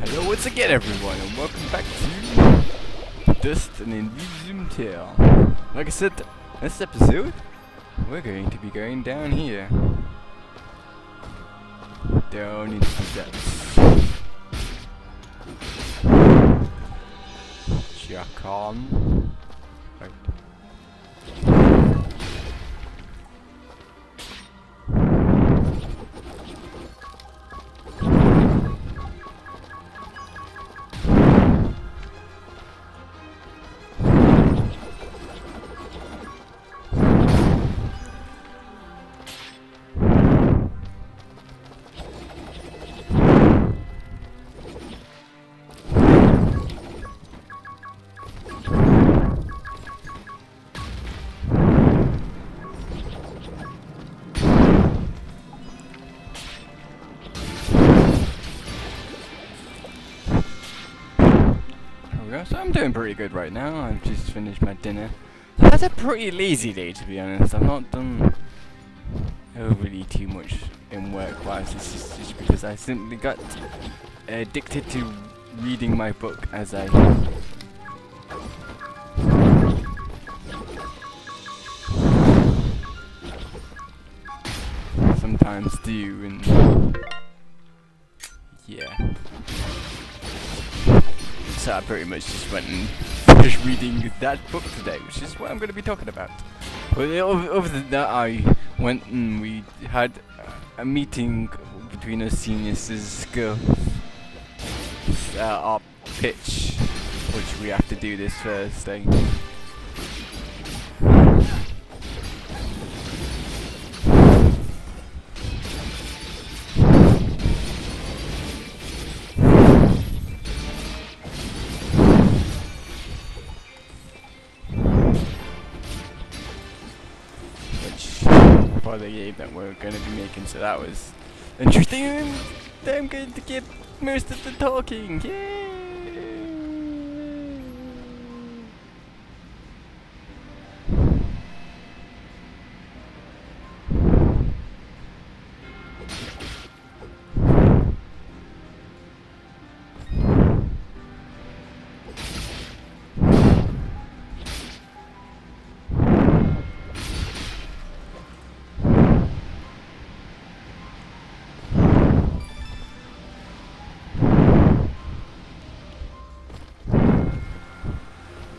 Hello once again everyone and welcome back to Dust and Elysian Tale. Like I said, this episode, we're going to be going down here. Down into the depths. Check on. Right. So I'm doing pretty good right now. I've just finished my dinner. That's a pretty lazy day, to be honest. I've not done overly too much in work-wise. It's just because I simply got addicted to reading my book as I sometimes do, and yeah. So I pretty much just went and finished reading that book today, which is what I'm going to be talking about. But other than that, I went and we had a meeting between us seniors to discuss our pitch, which we have to do this Thursday. For the game that we're going to be making, so that was interesting. And I'm going to get most of the talking. Yay!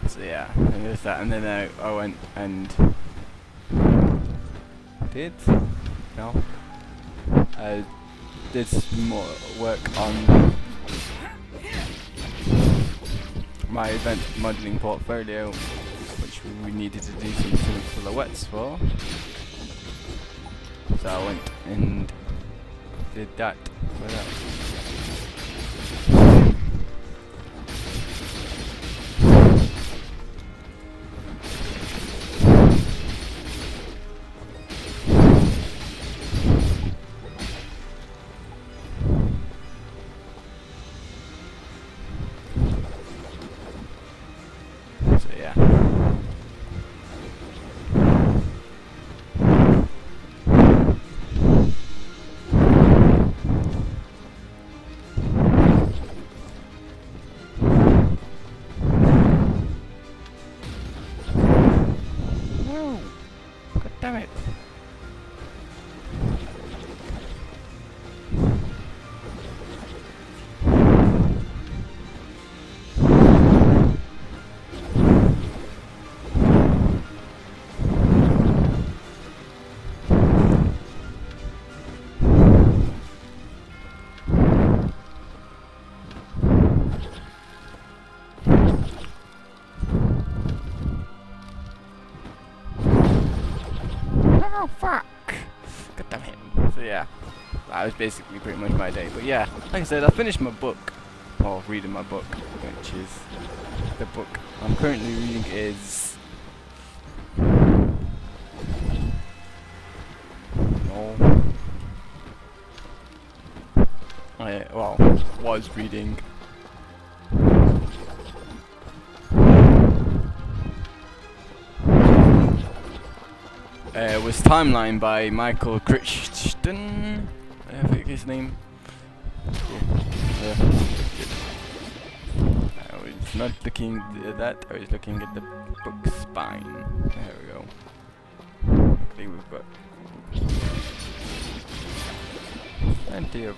So yeah, and there's that, and then I went and did some more work on my event modeling portfolio, which we needed to do some silhouettes for. So I went and did that for that. Damn it. Oh fuck! God damn it. So yeah, that was basically pretty much my day. But yeah, like I said, I finished my book, or reading my book, which is the book I'm currently reading is was reading was Timeline by Michael Crichton, I think his name. Yeah. I was not looking at that, I was looking at the book spine. There we go. Luckily we've got plenty of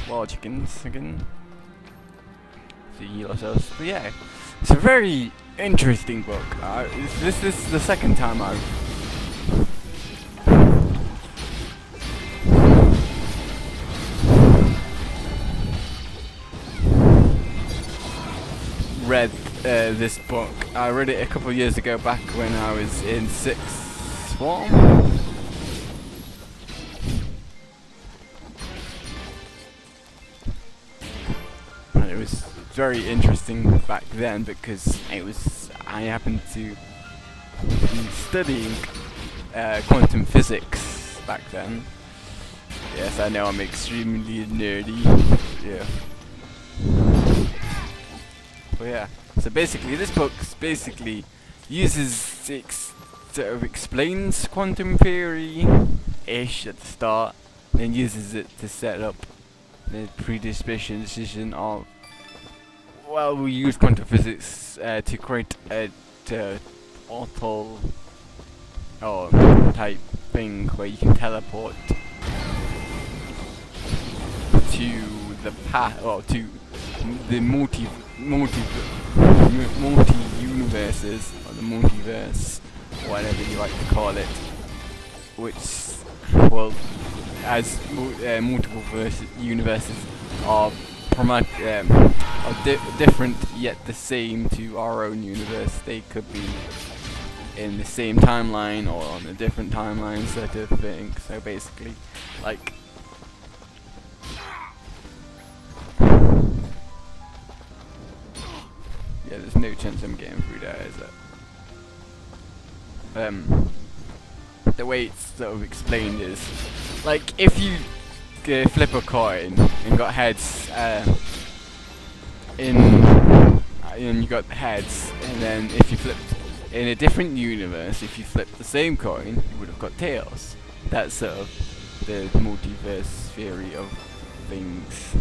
wild chickens again to heal ourselves. But yeah, it's a very interesting book. This is the second time I've read this book. I read it a couple of years ago back when I was in 6th form. And it was very interesting back then because I happened to be studying quantum physics back then. Yes, I know I'm extremely nerdy. Yeah. But yeah, so basically this book basically sort of explains quantum theory-ish at the start, then uses it to set up the predisposition of, well, we use quantum physics to create a portal or type thing where you can teleport to the path, or to the multi-universes, or the multiverse, whatever you like to call it, which, well, as multiple universes are different yet the same to our own universe. They could be in the same timeline or on a different timeline, sort of thing. So basically, like, yeah, there's no chance I'm getting through there, is there? The way it's sort of explained is, like, if you flip a coin and got heads, and you got heads, and then if you flipped in a different universe, if you flipped the same coin, you would have got tails. That's sort of the multiverse theory of things.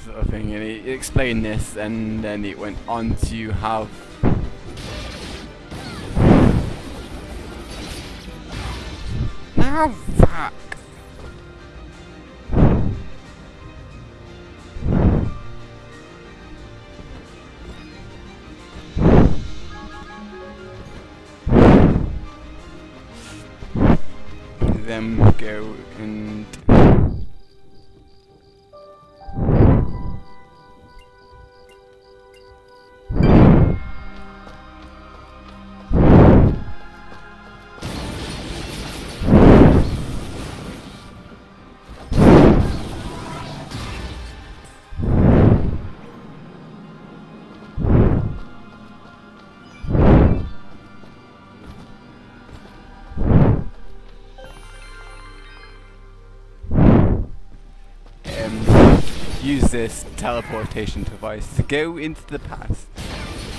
Sort of thing, and it explained this, and then it went on to have fuck. Them go and use this teleportation device to go into the past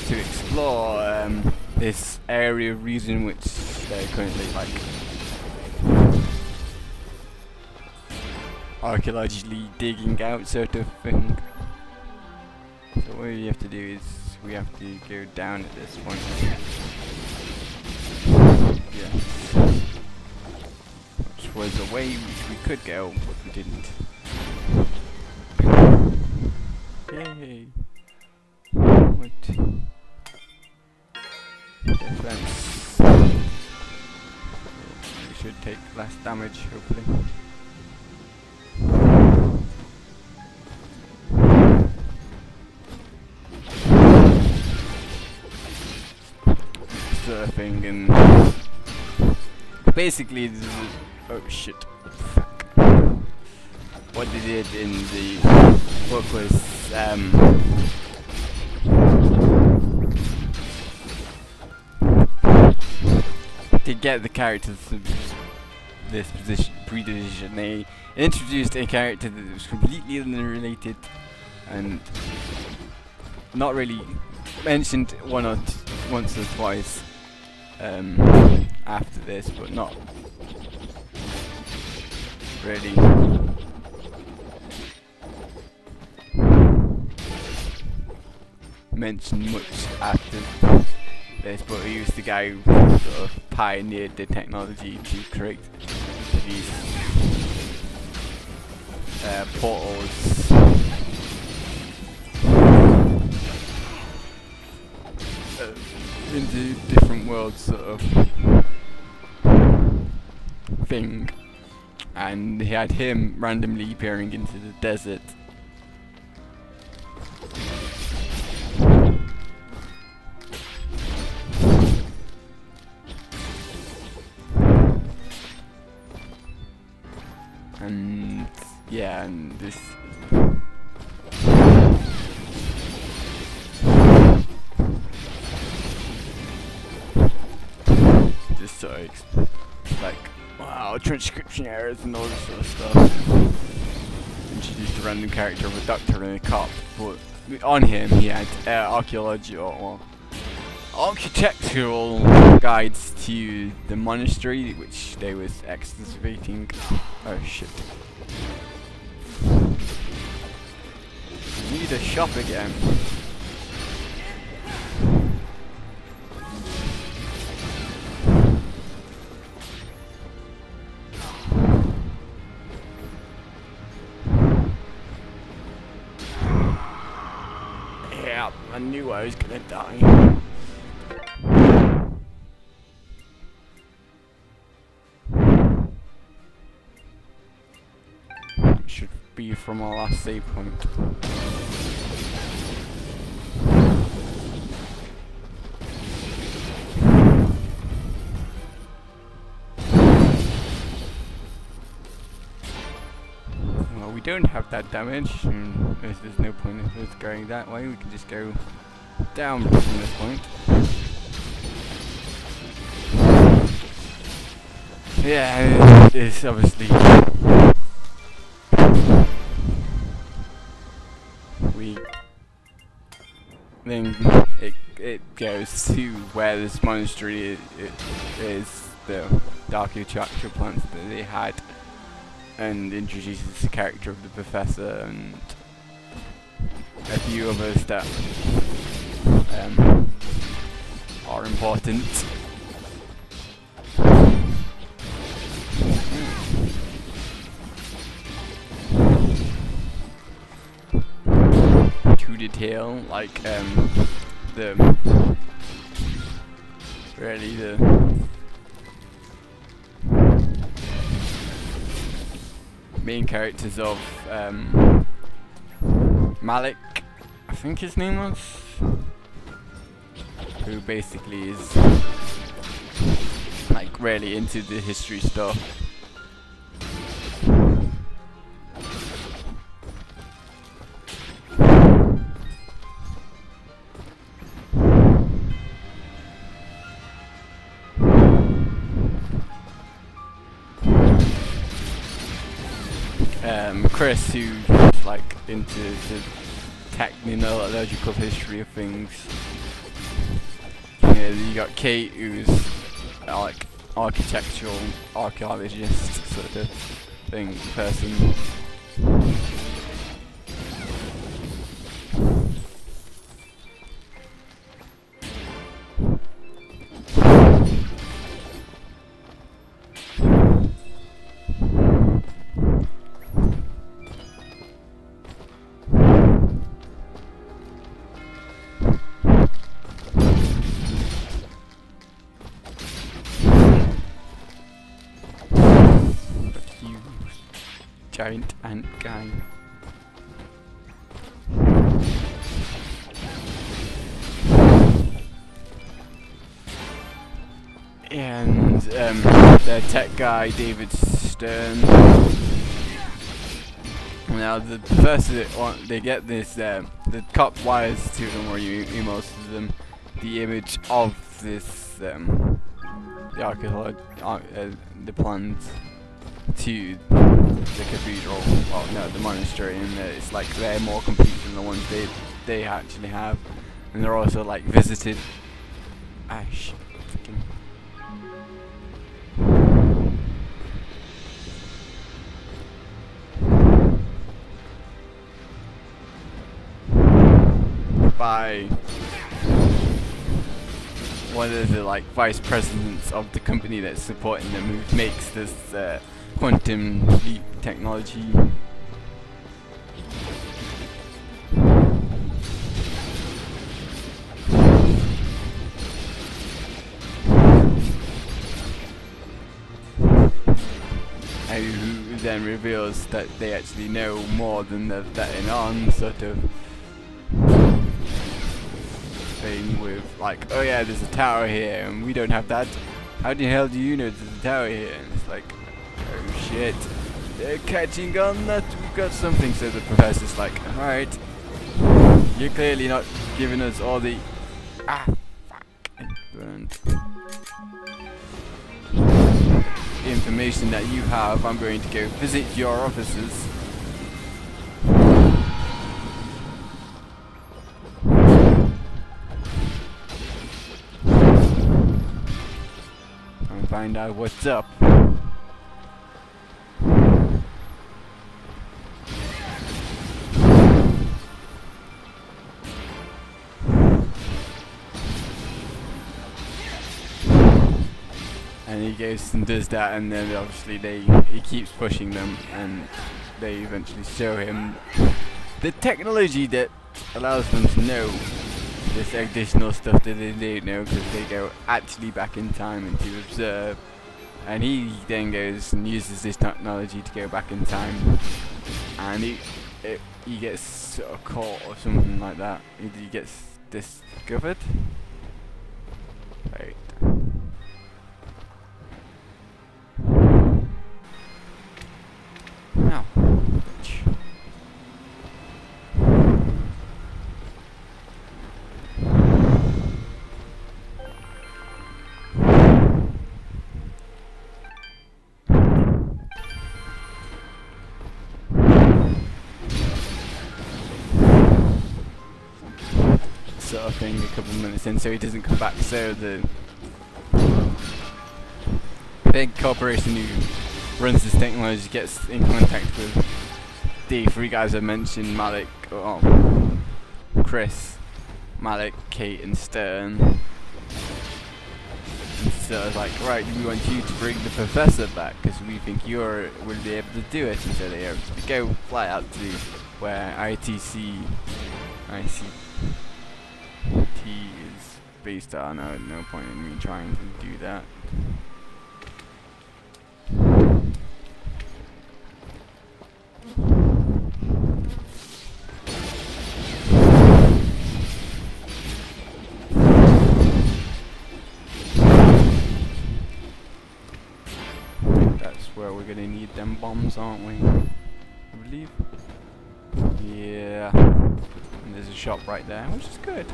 to explore this area of reason which they're currently, like, archaeologically digging out, sort of thing. So what we have to do is we have to go down at this point. Yes. Which was a way which we could go, but we didn't. Yay! What? Defense. We should take less damage, hopefully. Surfing, and basically, oh shit. Fuck. what they did in the book was to get the characters to this position, they introduced a character that was completely unrelated and not really mentioned once or twice after this, but not really mentioned much after this, but he was the guy who sort of pioneered the technology to create these portals into different worlds sort of thing, and he had him randomly appearing into the desert. And yeah, and this just sort of like, wow, transcription errors and all this sort of stuff. Introduced a random character of a doctor and a cop, but on him he had archaeological architectural guides to the monastery, which they was excavating. Oh shit. I need a shop again. Yeah, I knew I was gonna die. Should be from our last save point. Well, we don't have that damage, and there's no point in us going that way. We can just go down from this point. Yeah, it's obviously then it goes to where this monastery is, the architectural plants that they had, and introduces the character of the professor and a few others that are important. Detail, like the main characters of Malik, I think his name was, who basically is like really into the history stuff. Chris, who's like into the technological history of things. Yeah, you got Kate, who's like architectural archaeologist sort of thing person. Giant ant guy. And the tech guy, David Stern. now the professor, they get this, the cop wires to them, or you emails to them, the image of this, the archaeology, the plans to the cathedral, well no, the monastery, and it's like they're more complete than the ones they actually have, and they're also like visited. Ash, by one of the like vice presidents of the company that's supporting them, who makes this quantum leap technology. Who then reveals that they actually know more than they're letting on, sort of thing with like, oh yeah, there's a tower here and we don't have that. How the hell do you know there's a tower here? And it's like, oh shit, they're catching on that we've got something. So the professor's like, alright, you're clearly not giving us all the information that you have. I'm going to go visit your offices. And find out what's up. And he goes and does that, and then obviously he keeps pushing them, and they eventually show him the technology that allows them to know this additional stuff that they don't know, because they go actually back in time and to observe. And he then goes and uses this technology to go back in time, and he gets sort of caught or something like that. He gets discovered. Right. Now, sort of thing, a couple of minutes in, so he doesn't come back. So the big corporation who runs this technology gets in contact with the three guys I mentioned, Malik, Chris, Malik, Kate and Stern. And so it's like, right, we want you to bring the professor back because we think you will be able to do it. And so they go fly out to where ICT is based on. No point in me trying to do that. Where we're gonna need them bombs, aren't we? I believe. Yeah. And there's a shop right there, which is good.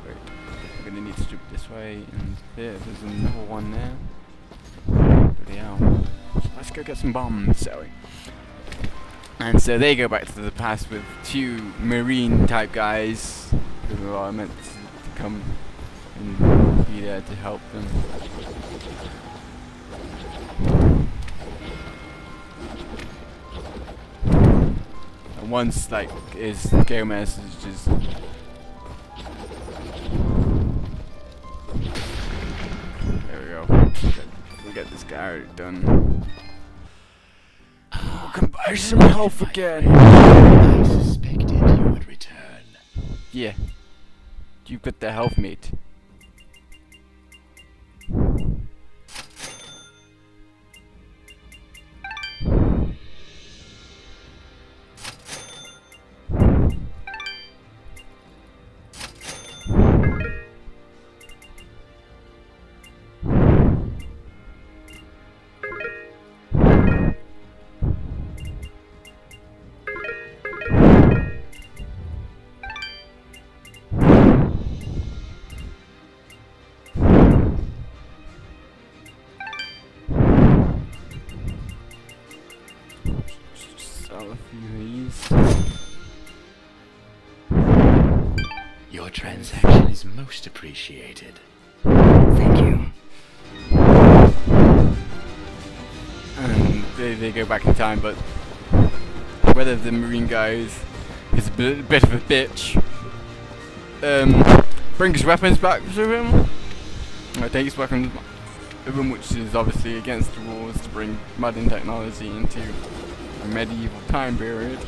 Wait. We're gonna need to jump this way, and there's another one there. Bloody hell. Let's go get some bombs, shall we? And so they go back to the past with two marine type guys who are meant to come and be there to help them. And once like Gomez is just there we go. We get this guy done. Come buy some health again. I suspected you would return. Yeah. You've got the health, mate. Just sell a few of these. Your transaction is most appreciated. Thank you. And they go back in time, but whether the marine guy is a bit of a bitch, brings weapons back to him. Takes weapons of him, which is obviously against the rules to bring modern technology into a medieval time period.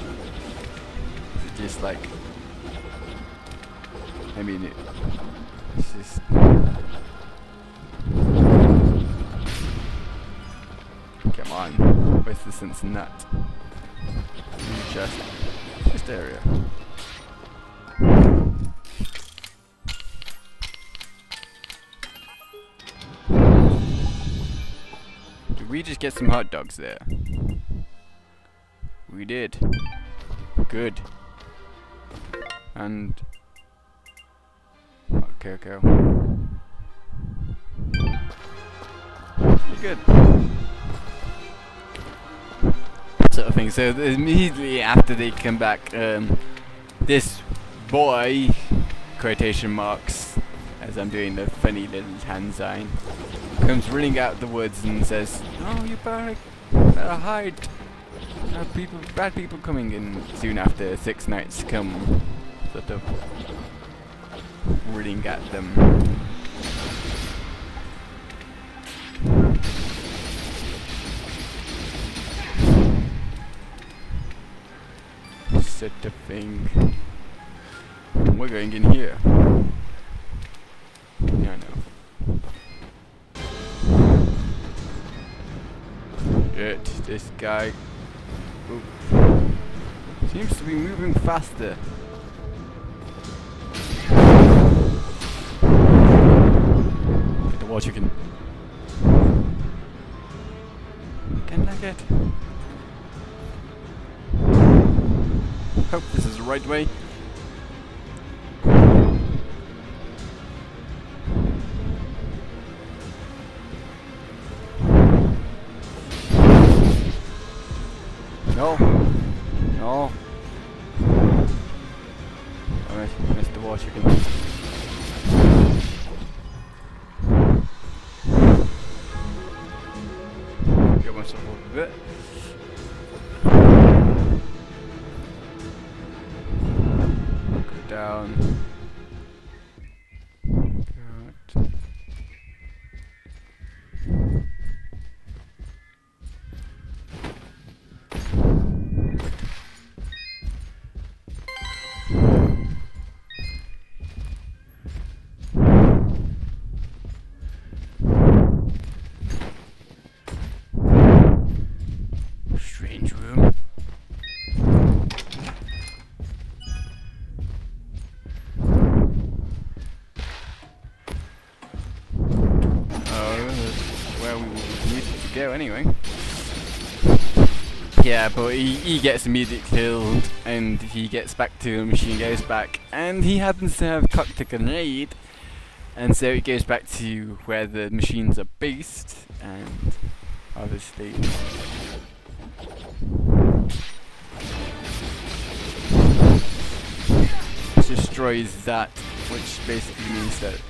It's just like, I mean, it's just. Come on, where's the sense in that? Just area. Did we just get some hot dogs there? We did. Good. And okay. Good. Sort of thing. So immediately after they come back, this boy, quotation marks, as I'm doing the funny little hand sign, comes running out the woods and says, "Oh, you better hide. Bad people coming." And soon after, 6 knights come, sort of running at them. Sort of thing. We're going in here. Yeah, I know. Shit, this guy seems to be moving faster. Get the water chicken. Can I get? Hope this is the right way. No. Alright, missed the water chicken. Get myself over a bit. Down. Good. Strange room. Go anyway. Yeah, but he gets immediately killed, and he gets back to the machine, goes back, and he happens to have cocked a grenade, and so it goes back to where the machines are based, and obviously destroys that, which basically means that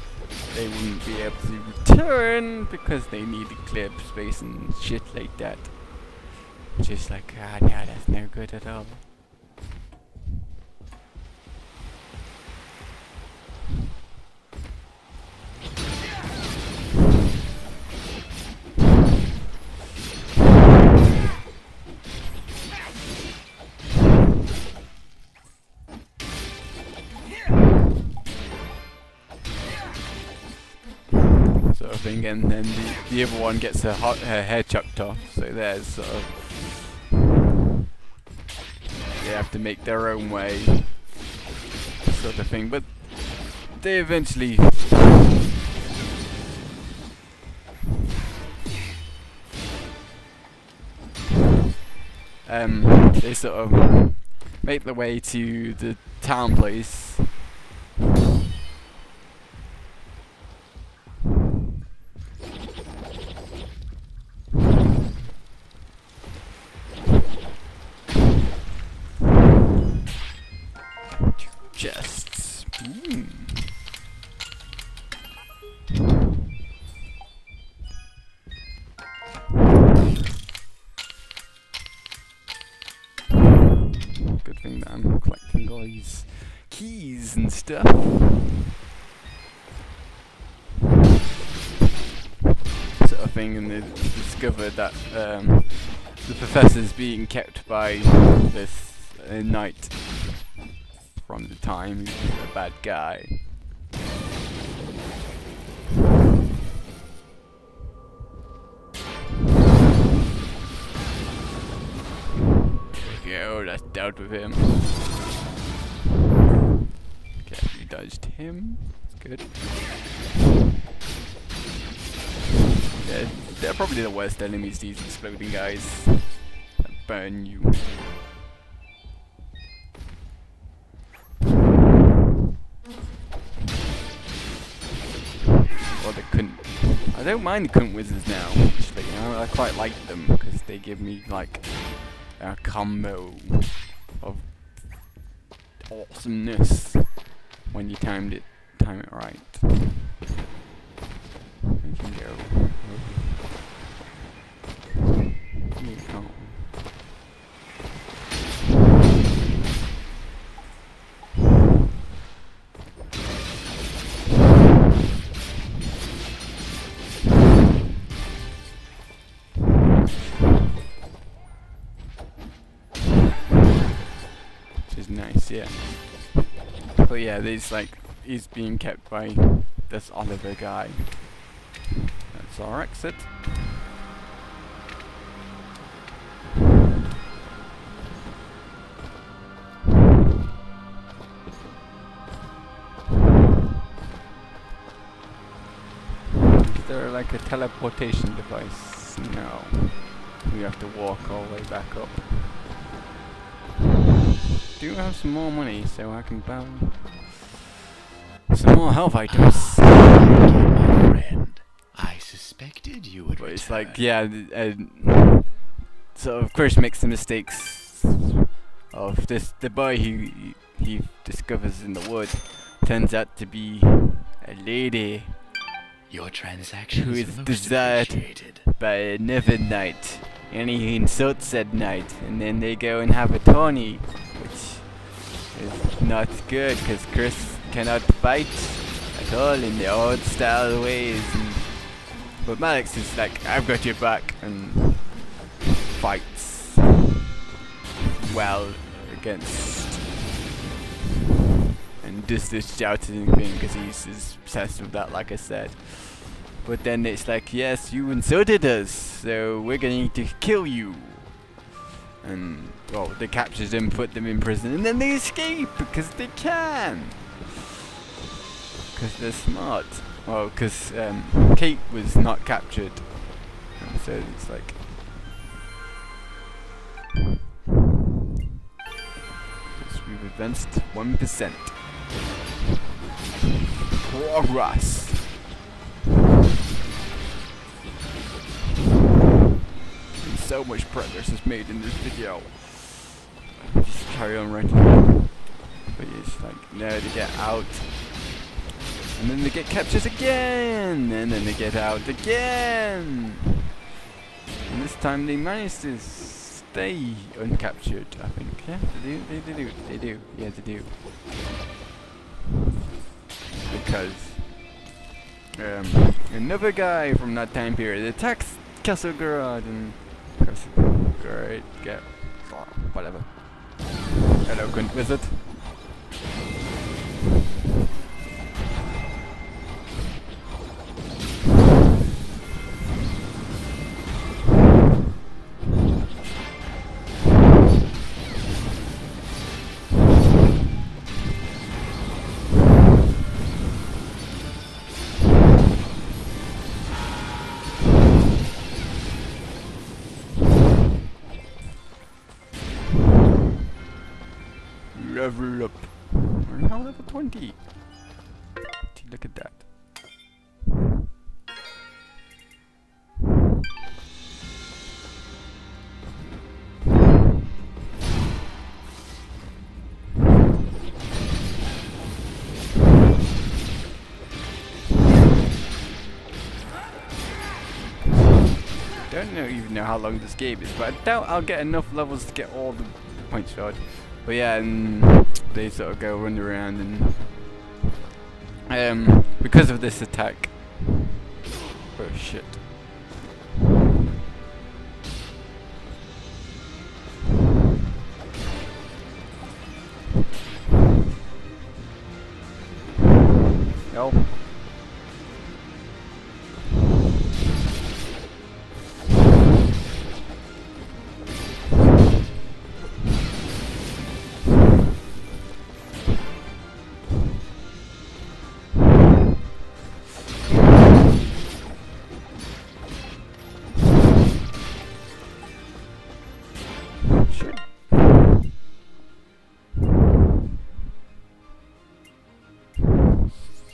they wouldn't be able to return because they need to clear space and shit like that. Just like, no, that's no good at all. Sort of thing, and then the other one gets her head chopped off, so there's sort of, they have to make their own way, sort of thing, but they eventually they sort of make their way to the town place. Chests. Good thing that I'm collecting all these keys and stuff. Sort of thing, and they discovered that the professor's being kept by this knight from the time he was a bad guy. Okay, oh, that's dealt with him. Okay, we dodged him. That's good. Yeah, they're probably the worst enemies, these exploding guys that burn you. Or they couldn't. I don't mind the cunt wizards now, actually. You know, I quite like them because they give me like a combo of awesomeness when you time it right. You can go. You can't. Which is nice, yeah. But yeah, he's being kept by this Oliver guy. That's our exit. Is there like a teleportation device? No. We have to walk all the way back up. Do have some more money so I can buy some more health items. My friend, I suspected you would But it's return. like, yeah, so of course makes the mistakes of the boy he discovers in the wood turns out to be a lady Your transaction who is is most desired appreciated. by another knight, and he insults that knight, and then they go and have a tourney, which is not good because Chris cannot fight at all in the old style ways. But Malix is like, I've got your back, and fights well against, and does this shouting thing because he's obsessed with that, like I said. But then it's like, yes, you insulted us, so we're going to kill you. And, well, they captured them, put them in prison, and then they escape because they can. Because they're smart. Well, because Kate was not captured. And so it's like... we've advanced 1%. Progress. And so much progress is made in this video. Just carry on writing. But it's like, no, they get out. And then they get captured again! And then they get out again! And this time they manage to stay uncaptured, I think. Yeah, they do. Yeah, they do. Because another guy from that time period attacks Castle Garage and great, get whatever. Hello, Quint Wizard. Level up. We're now level 20. Look at that. don't even know how long this game is, but I doubt I'll get enough levels to get all the points for it. But yeah, and they sort of go run around and because of this attack. Oh shit. No.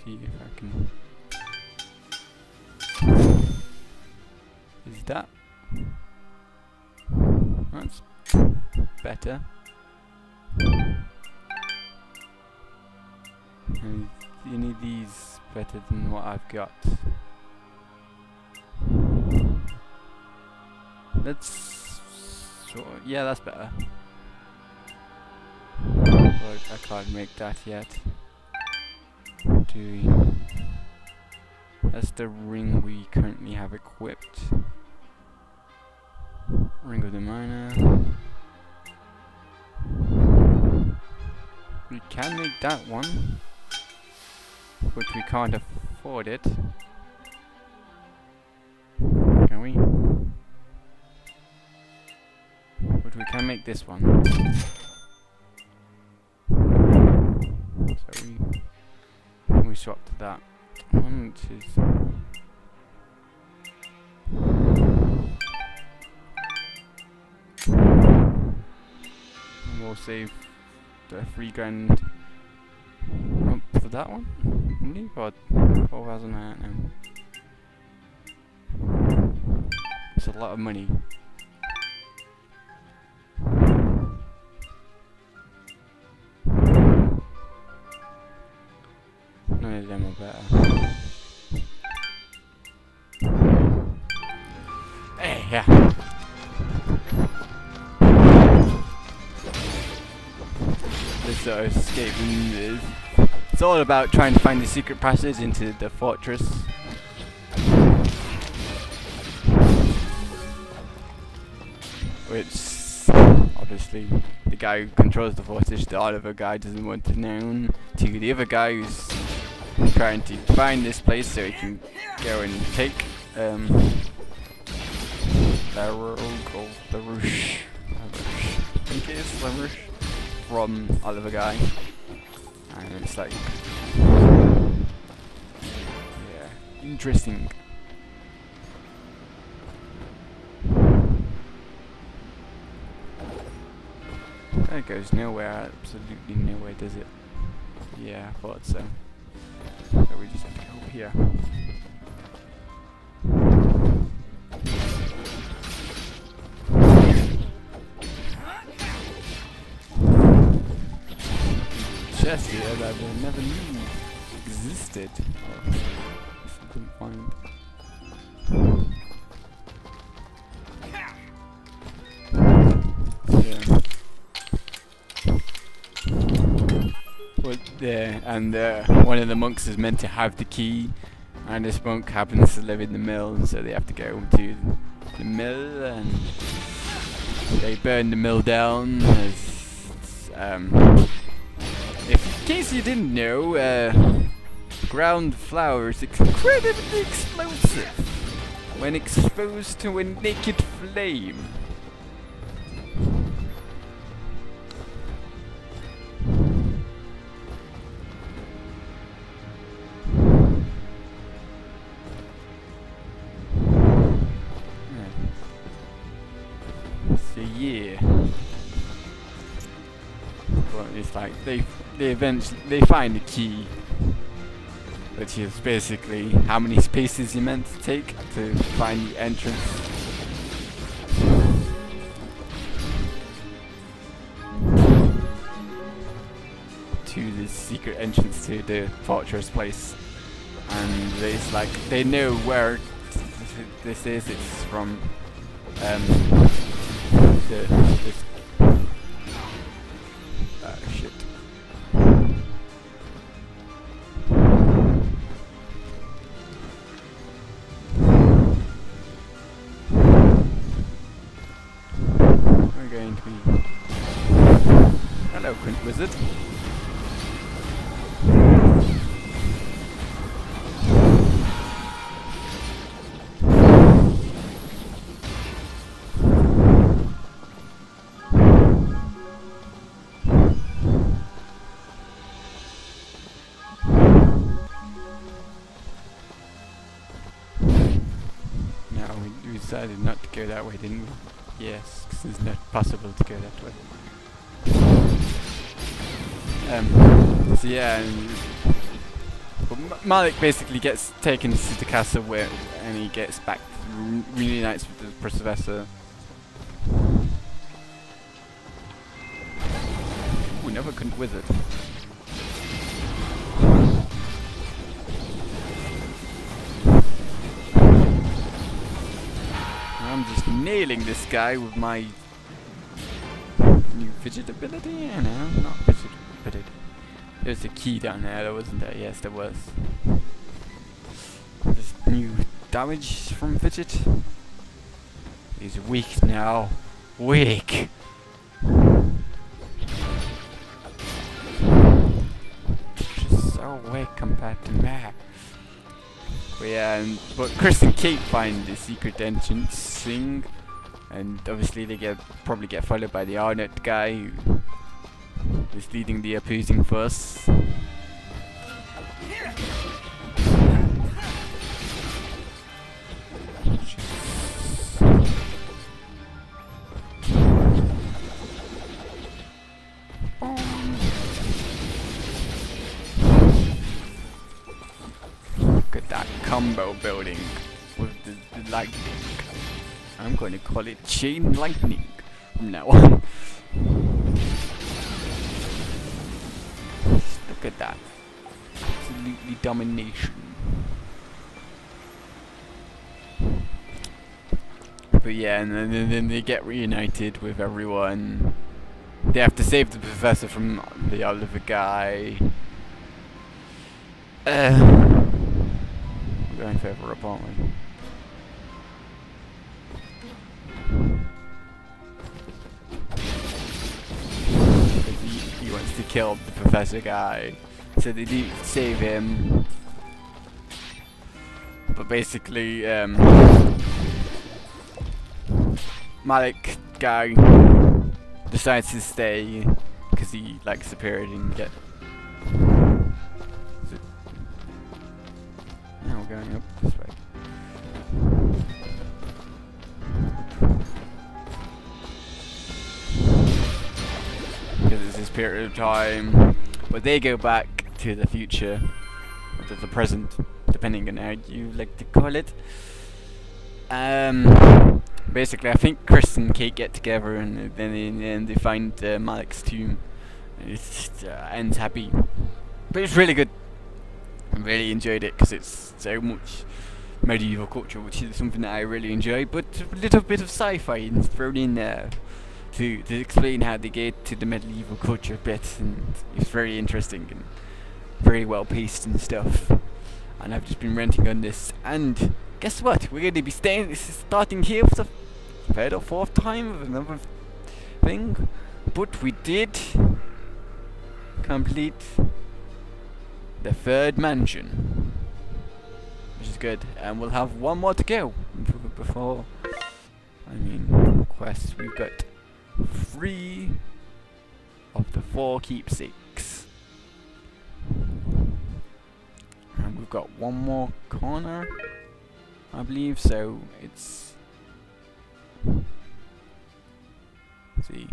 See if I can. Is that? That's better. Any of these better than what I've got? Let's. Yeah, that's better. But I can't make that yet. That's the ring we currently have equipped. Ring of the Miner. We can make that one, but we can't afford it. Can we? But we can make this one. So we swap to that one, which is and we'll save the 3 grand for that one. Only got 4,000 now. It's a lot of money. None of them are better. Hey, yeah. This escape is. It's all about trying to find the secret passage into the fortress. Which, obviously, the guy who controls the fortress, the other guy doesn't want to know. To the other guy who's trying to find this place so he can go and take LaRouche. I think it is LaRouche from Oliver Guy. And it's like, yeah, interesting. That goes nowhere, absolutely nowhere, does it? Yeah, I thought so. So we just have to go over here. Chest here that I never knew existed. Oh, I couldn't find. Yeah, and one of the monks is meant to have the key, and this monk happens to live in the mill, and so they have to go to the mill, and they burn the mill down. As, in case you didn't know, ground flour is incredibly explosive when exposed to a naked flame. So yeah, well, it's like they eventually find the key, which is basically how many spaces you're meant to take to find the entrance. To the secret entrance to the fortress place, and it's like they know where this is. It's from This shit. We're going to be. Hello, Quint Wizard. We decided not to go that way, didn't we? Yes, because it's not possible to go that way. So yeah, Malik basically gets taken to the castle and he gets back, reunites with the professor. Ooh, never couldn't wizard. I'm just nailing this guy with my new fidget ability. Yeah, no, not fidget ability. There's a key down there, wasn't there? Yes, there was. This new damage from fidget. He's weak now. Weak. Just so weak compared to me. But yeah, but Chris and Kate find the secret entrance thing, and obviously they probably get followed by the Arnott guy who is leading the opposing force. Look at that combo building with the lightning. I'm going to call it chain lightning from now on. Look at that. Absolutely domination. But yeah, and then they get reunited with everyone. They have to save the professor from the other guy. We're going further up, aren't we? He wants to kill the professor guy, so they do save him. But basically, Malik guy decides to stay because he likes the period and get. Now we're going up this way. Because it's this period of time where they go back to the future, or to the present, depending on how you like to call it. Basically, I think Chris and Kate get together, and then in the end they find Malik's tomb. And it ends happy, but it's really good. I really enjoyed it because it's so much medieval culture, which is something that I really enjoy. But a little bit of sci-fi thrown in there to explain how they get to the medieval culture bit, and it's very interesting and very well paced and stuff. And I've just been renting on this, and guess what? We're going to be starting here for the third or fourth time of another thing. But we did complete the third mansion, which is good, and we'll have one more to go before. I mean, quests. We've got 3 of the 4 keepsakes, and we've got one more corner, I believe. So it's see.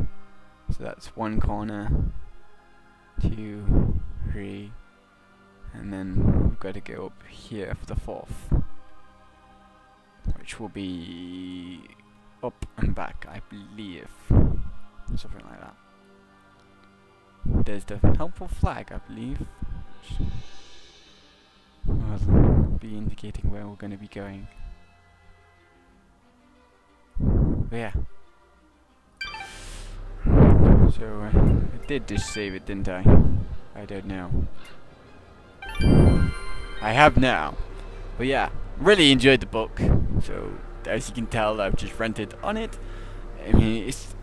So that's 1 corner, 2, 3. And then we've got to go up here for the 4th, which will be up and back, I believe. Something like that. There's the helpful flag, I believe, which will be indicating where we're going to be going. But yeah. So, I did just save it, didn't I? I don't know. I have now. But yeah, really enjoyed the book. So, as you can tell, I've just rented on it. I mean, it's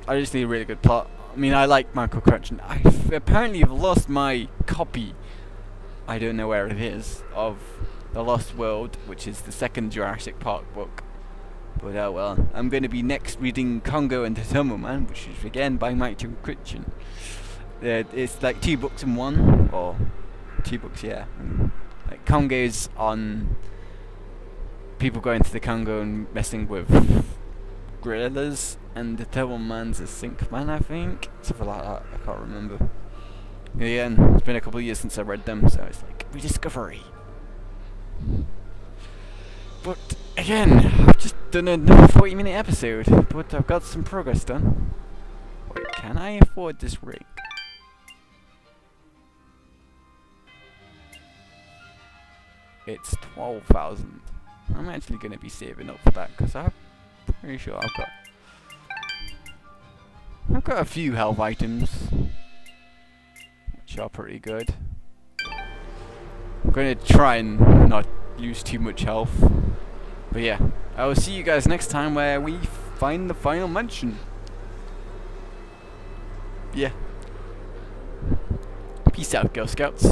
honestly a really good plot. I mean, I like Michael Crichton. Apparently have lost my copy. I don't know where it is, of The Lost World, which is the second Jurassic Park book. But oh well, I'm going to be next reading Congo and the Tomo Man, which is again by Michael Crichton. It's like 2 books in one, or 2 books, yeah. Like Congo's on people going to the Congo and messing with gorillas, and the Tomo Man's a sink man, I think, something like that. I can't remember. Again, it's been a couple of years since I read them, so it's like rediscovery. But again, I've just done another 40-minute episode, but I've got some progress done. Wait, can I afford this rig? It's 12,000. I'm actually going to be saving up for that because I'm pretty sure I've got a few health items, which are pretty good. I'm going to try and not lose too much health. But yeah, I will see you guys next time where we find the final mansion. Yeah. Peace out, Girl Scouts.